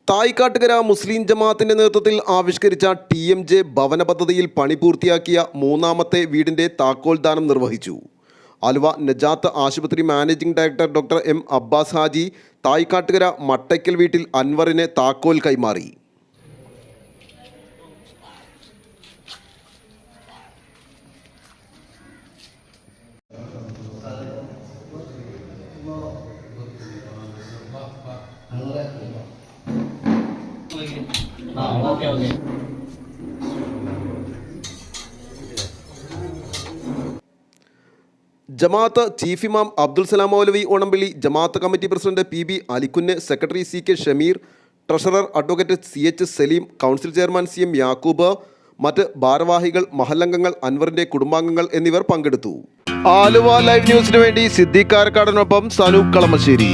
തായിക്കാട്ടുകര മുസ്ലിം ജമാഅത്തിന്റെ നേതൃത്വത്തിൽ ആവിഷ്കരിച്ച TMJ ഭവന പദ്ധതിയിൽ പണി പൂർത്തിയാക്കിയ മൂന്നാമത്തെ വീടിന്റെ താക്കോൽദാനം നിർവഹിച്ചു. ആലുവ നജാത്ത് ആശുപത്രി managing director doctor M. Abbas Haji Thayikkattukara Mattakkal വീട്ടിൽ അൻവറിന് താക്കോൽ കൈമാറി. ജമാഅത്ത് ചീഫ് ഇമാം അബ്ദുൽ സലാം മൗലവി ഓണംപള്ളി, ജമാഅത്ത് committee president PB Alikkunnu, secretary CK Shameer, treasurer advocate CH Saleem, council chairman CM Yakub, മറ്റ് ഭാരവാഹികൾ, മഹല്ലംഗങ്ങൾ, അൻവറിന്റെ കുടുംബാംഗങ്ങൾ എന്നിവർ പങ്കെടുത്തു. ആലുവ ലൈവ് ന്യൂസിനു വേണ്ടി സിദ്ദീഖ് കാരക്കാടനൊപ്പം സനൂപ് കളമശ്ശേരി.